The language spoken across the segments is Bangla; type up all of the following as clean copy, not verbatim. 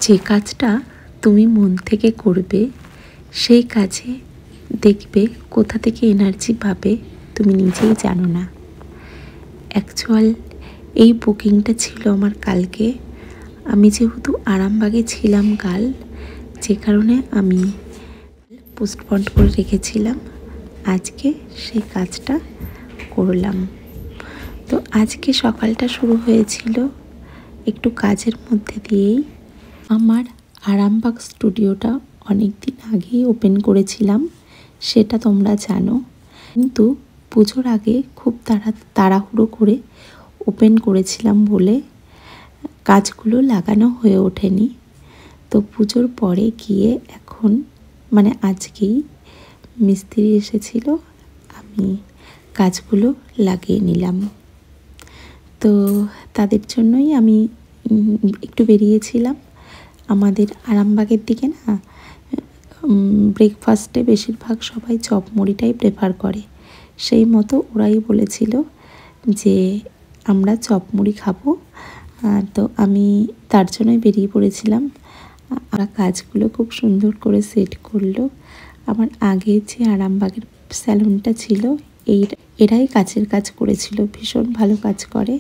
যে কাজটা তুমি মন থেকে করবে সেই কাজে দেখবে কোথা থেকে এনার্জি পাবে তুমি নিজেই জানো না। অ্যাকচুয়াল এই বুকিংটা ছিল আমার কালকে। আমি যেহেতু আরামবাগে ছিলাম কাল, যে কারণে আমি পোস্টপন্ড করে রেখেছিলাম। আজকে সেই কাজটা করলাম। তো আজকে সকালটা শুরু হয়েছিল একটু কাজের মধ্যে দিয়েই। আমার আরামবাগ স্টুডিওটা অনেক দিন আগেই ওপেন করেছিলাম, সেটা তোমরা জানো, কিন্তু পুজোর আগে খুব তাড়াহুড়ো করে ওপেন করেছিলাম বলে কাজগুলো লাগানো হয়ে ওঠেনি। তো পুজোর পরে গিয়ে এখন আজকেই মিস্ত্রি এসেছিল, আমি কাজগুলো লাগিয়ে নিলাম। তো তাদের জন্যই আমি একটু বেরিয়েছিলাম। আমাদের আরামবাগের দিকে না ব্রেকফাস্টে বেশিরভাগ সবাই চপ মুড়িটাই প্রেফার করে। সেই মতো ওরাই বলেছিল যে আমরা চপ মুড়ি খাবো। তো আমি তার জন্যই বেরিয়ে পড়েছিলাম। আমরা কাজগুলো খুব সুন্দর করে সেট করলো। আমার আগে যে আরামবাগের স্যালুনটা ছিল এরাই কাজের কাজ করেছিল, ভীষণ ভালো কাজ করে।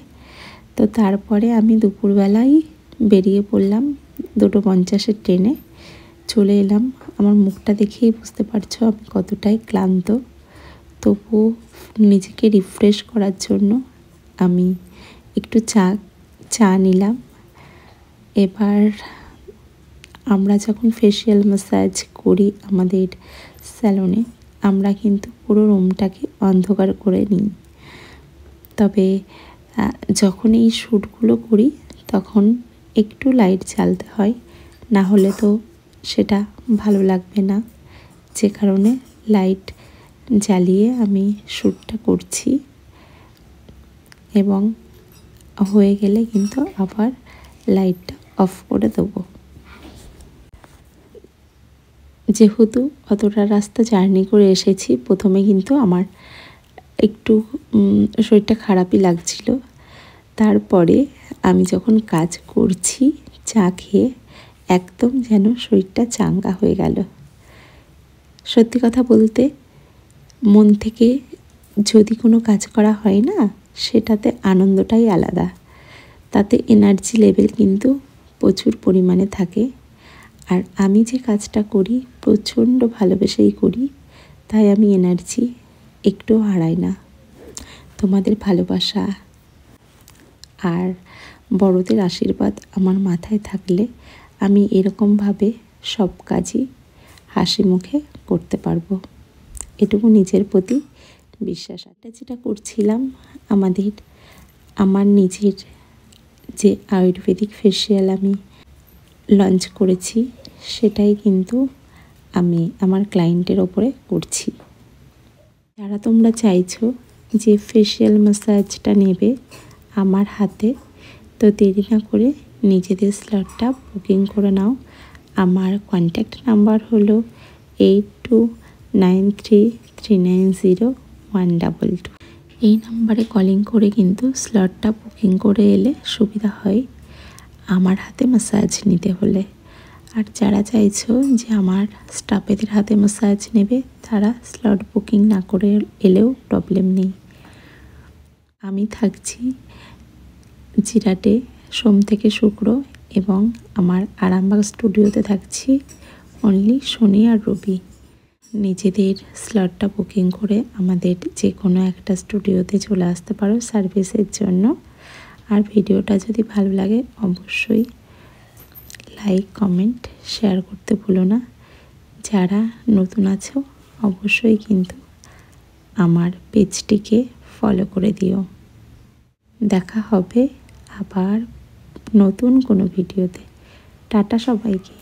তো তারপরে আমি দুপুরবেলায় বেরিয়ে পড়লাম 2:50 ট্রেনে, চলে এলাম। আমার মুখটা দেখেই বুঝতে পারছো আমি কতটাই ক্লান্ত। তবুও নিজেকে রিফ্রেশ করার জন্য আমি একটু চা নিলাম। এবার আমরা যখন ফেসিয়াল ম্যাসাজ করি আমাদের স্যালনে, আমরা কিন্তু পুরো রুমটাকে অন্ধকার করে নিই। তবে যখন এই শ্যুটগুলো করি তখন একটু লাইট জ্বালতে হয়, না হলে তো সেটা ভালো লাগবে না। যে কারণে লাইট জ্বালিয়ে আমি শ্যুটটা করছি, এবং হয়ে গেলে কিন্তু আবার লাইটটা অফ করে দেবো। যেহেতু অতটা রাস্তা জার্নি করে এসেছি, প্রথমে কিন্তু আমার একটু শরীরটা খারাপই লাগছিল। তারপরে আমি যখন কাজ করছি চা খেয়ে, একদম যেন শরীরটা চাঙ্গা হয়ে গেল। সত্যি কথা বলতে, মন থেকে যদি কোনো কাজ করা হয় না, সেটাতে আনন্দটাই আলাদা। তাতে এনার্জি লেভেল কিন্তু প্রচুর পরিমাণে থাকে। আর আমি যে কাজটা করি প্রচণ্ড ভালোবেসেই করি, তাই আমি এনার্জি একটু হারাই না। তোমাদের ভালোবাসা আর বড়দের আশীর্বাদ আমার মাথায় থাকলে আমি এরকমভাবে সব কাজই হাসি মুখে করতে পারবো। এটুকু নিজের প্রতি বিশ্বাস। যেটা করছিলাম আমার নিজের যে আয়ুর্বেদিক ফেসিয়াল আমি লঞ্চ করেছি, সেটাই কিন্তু আমি আমার ক্লায়েন্টের ওপরে করছি। যারা তোমরা চাইছো যে ফেসিয়াল ম্যাসাজটা নেবে আমার হাতে, তো দেরি না করে নিজেদের স্লটটা বুকিং করে নাও। আমার কন্ট্যাক্ট নাম্বার হলো 8293390122। এই নাম্বারে কলিং করে কিন্তু স্লটটা বুকিং করে এলে সুবিধা হয় আমার হাতে ম্যাসাজ নিতে হলে। আর যারা চাইছো যে আমার স্টাফেদের হাতে ম্যাসাজ নেবে, তারা স্লট বুকিং না করে এলেও প্রবলেম নেই। আমি থাকছি জিরাটে সোম থেকে শুক্র, এবং আমার আরামবাগ স্টুডিওতে থাকছি অনলি শনি আর রবি। নিজেদের স্লটটা বুকিং করে আমাদের যে কোনো একটা স্টুডিওতে চলে আসতে পারো সার্ভিসের জন্য। আর ভিডিওটা যদি ভালো লাগে অবশ্যই লাইক, কমেন্ট, শেয়ার করতে ভুলো না। যারা নতুন আছো অবশ্যই কিন্তু আমার পেজটিকে ফলো করে দিও। দেখা হবে আবার নতুন কোনো ভিডিওতে। টাটা সবাইকে।